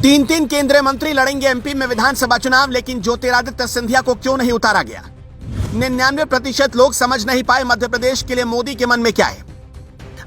तीन केंद्रीय मंत्री लड़ेंगे एमपी में विधानसभा चुनाव, लेकिन ज्योतिरादित्य सिंधिया को क्यों नहीं उतारा गया? 99% लोग समझ नहीं पाए मध्य प्रदेश के लिए मोदी के मन में क्या है।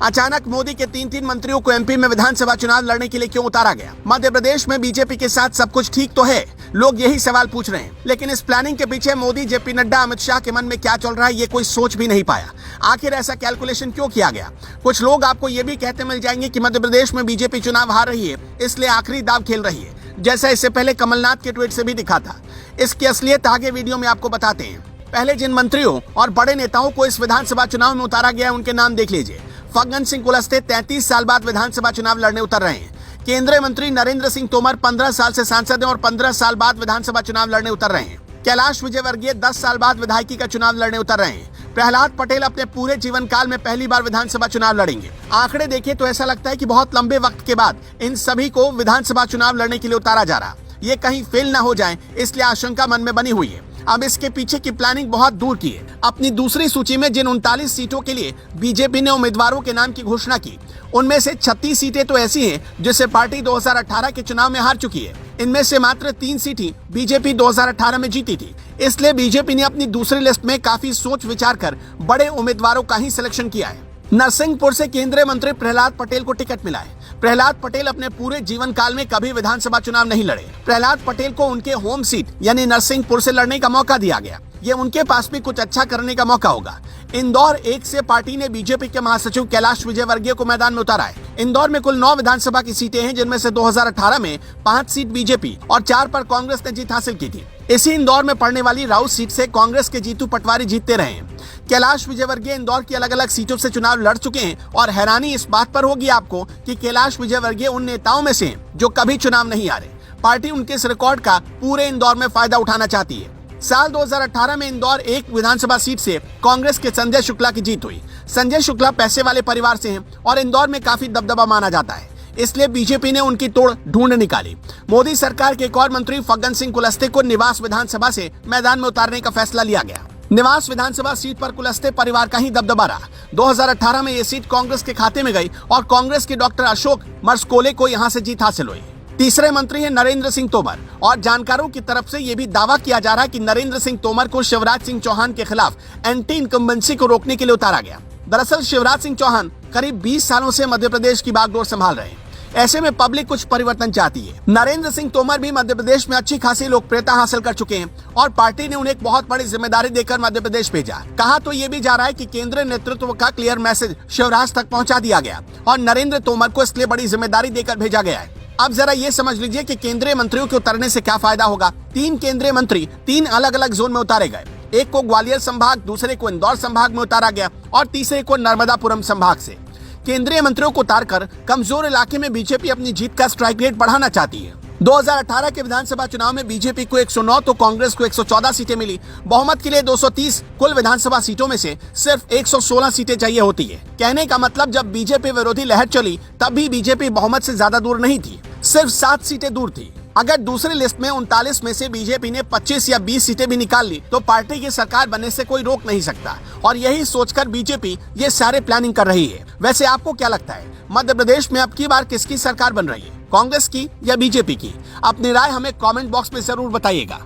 अचानक मोदी के तीन मंत्रियों को एमपी में विधानसभा चुनाव लड़ने के लिए क्यों उतारा गया? मध्य प्रदेश में बीजेपी के साथ सब कुछ ठीक तो है, लोग यही सवाल पूछ रहे हैं। लेकिन इस प्लानिंग के पीछे मोदी, जेपी नड्डा, अमित शाह के मन में क्या चल रहा है, ये कोई सोच भी नहीं पाया। आखिर ऐसा कैलकुलेशन क्यों किया गया? कुछ लोग आपको ये भी कहते मिल जाएंगे कि मध्य प्रदेश में बीजेपी चुनाव हार रही है, इसलिए आखिरी दाव खेल रही है, जैसा इससे पहले कमलनाथ के ट्वीट से भी दिखा था। इसकी असलियत आगे वीडियो में आपको बताते हैं। पहले जिन मंत्रियों और बड़े नेताओं को इस विधानसभा चुनाव में उतारा गया है, उनके नाम देख लीजिए। फग्गन सिंह कुलस्ते 33 साल बाद विधानसभा चुनाव लड़ने उतर रहे हैं। केंद्रीय मंत्री नरेंद्र सिंह तोमर 15 साल से सांसद हैं और 15 साल बाद विधानसभा चुनाव लड़ने उतर रहे हैं। कैलाश विजयवर्गीय 10 साल बाद विधायकी का चुनाव लड़ने उतर रहे हैं। प्रहलाद पटेल अपने पूरे जीवन काल में पहली बार विधानसभा चुनाव लड़ेंगे। आंकड़े देखें तो ऐसा लगता है कि बहुत लंबे वक्त के बाद इन सभी को विधानसभा चुनाव लड़ने के लिए उतारा जा रहा। ये कहीं फेल न हो जाए, इसलिए आशंका मन में बनी हुई है। अब इसके पीछे की प्लानिंग बहुत दूर की है। अपनी दूसरी सूची में जिन 39 सीटों के लिए बीजेपी ने उम्मीदवारों के नाम की घोषणा की, उनमें से 36 सीटें तो ऐसी हैं जिससे पार्टी 2018 के चुनाव में हार चुकी है। इनमें से मात्र 3 सीटें बीजेपी 2018 में जीती थी। इसलिए बीजेपी ने अपनी दूसरी लिस्ट में काफी सोच विचार कर बड़े उम्मीदवारों का ही सिलेक्शन किया है। नरसिंहपुर से केंद्रीय मंत्री प्रहलाद पटेल को टिकट मिला है। प्रहलाद पटेल अपने पूरे जीवन काल में कभी विधानसभा चुनाव नहीं लड़े। प्रहलाद पटेल को उनके होम सीट यानी नरसिंहपुर से लड़ने का मौका दिया गया। ये उनके पास भी कुछ अच्छा करने का मौका होगा। इंदौर 1 से पार्टी ने बीजेपी के महासचिव कैलाश विजयवर्गीय को मैदान में उतारा है। इंदौर में कुल 9 विधानसभा की सीटें हैं, जिनमें से 2018 में 5 सीट बीजेपी और 4 पर कांग्रेस ने जीत हासिल की थी। इसी इंदौर में पड़ने वाली राउत सीट से कांग्रेस के जीतू पटवारी जीतते रहे हैं। कैलाश विजयवर्गीय इंदौर की अलग अलग सीटों से चुनाव लड़ चुके हैं और हैरानी इस बात पर होगी आपको कि कैलाश विजयवर्गीय उन नेताओं में से हैं जो कभी चुनाव नहीं हारे। पार्टी उनके इस रिकॉर्ड का पूरे इंदौर में फायदा उठाना चाहती है। साल 2018 में इंदौर 1 विधानसभा सीट से कांग्रेस के संजय शुक्ला की जीत हुई। संजय शुक्ला पैसे वाले परिवार से हैं और इंदौर में काफी दबदबा माना जाता है, इसलिए बीजेपी ने उनकी तोड़ ढूंढ निकाली। मोदी सरकार के एक और मंत्री फग्गन सिंह कुलस्ते को निवास विधानसभा से मैदान में उतारने का फैसला लिया गया। निवास विधानसभा सीट पर कुलस्ते परिवार का ही दबदबा रहा। 2018 में ये सीट कांग्रेस के खाते में गई और कांग्रेस के डॉक्टर अशोक मरसकोले को यहां से जीत हासिल हुई। तीसरे मंत्री हैं नरेंद्र सिंह तोमर और जानकारों की तरफ से ये भी दावा किया जा रहा है कि नरेंद्र सिंह तोमर को शिवराज सिंह चौहान के खिलाफ एंटी इनकम्बेंसी को रोकने के लिए उतारा गया। दरअसल शिवराज सिंह चौहान करीब 20 सालों से मध्य प्रदेश की बागडोर संभाल रहे हैं। ऐसे में पब्लिक कुछ परिवर्तन चाहती है। नरेंद्र सिंह तोमर भी मध्य प्रदेश में अच्छी खासी लोकप्रियता हासिल कर चुके हैं और पार्टी ने उन्हें एक बहुत बड़ी जिम्मेदारी देकर मध्य प्रदेश भेजा। कहा तो ये भी जा रहा है कि केंद्रीय नेतृत्व का क्लियर मैसेज शिवराज तक पहुंचा दिया गया और नरेंद्र तोमर को इसलिए बड़ी जिम्मेदारी देकर भेजा गया है। अब जरा ये समझ लीजिए कि केंद्रीय मंत्रियों के उतरने से क्या फायदा होगा। 3 केंद्रीय मंत्री 3 अलग अलग जोन में उतारे गए। एक को ग्वालियर संभाग, दूसरे को इंदौर संभाग में उतारा गया और तीसरे को नर्मदापुरम संभाग से। केंद्रीय मंत्रियों को उतारकर कमजोर इलाके में बीजेपी अपनी जीत का स्ट्राइक रेट बढ़ाना चाहती है। 2018 के विधानसभा चुनाव में बीजेपी को 109 तो कांग्रेस को 114 सीटें मिली। बहुमत के लिए 230 कुल विधानसभा सीटों में से सिर्फ 116 सीटें चाहिए होती है। कहने का मतलब जब बीजेपी विरोधी लहर चली तब भी बीजेपी बहुमत से ज्यादा दूर नहीं थी, सिर्फ 7 सीटें दूर थी। अगर दूसरी लिस्ट में 39 में से बीजेपी ने 25 या 20 सीटें भी निकाल ली तो पार्टी की सरकार बनने से कोई रोक नहीं सकता और यही सोचकर बीजेपी ये सारे प्लानिंग कर रही है। वैसे आपको क्या लगता है, मध्य प्रदेश में अब की बार किसकी सरकार बन रही है, कांग्रेस की या बीजेपी की? अपनी राय हमें कमेंट बॉक्स में जरूर बताइएगा।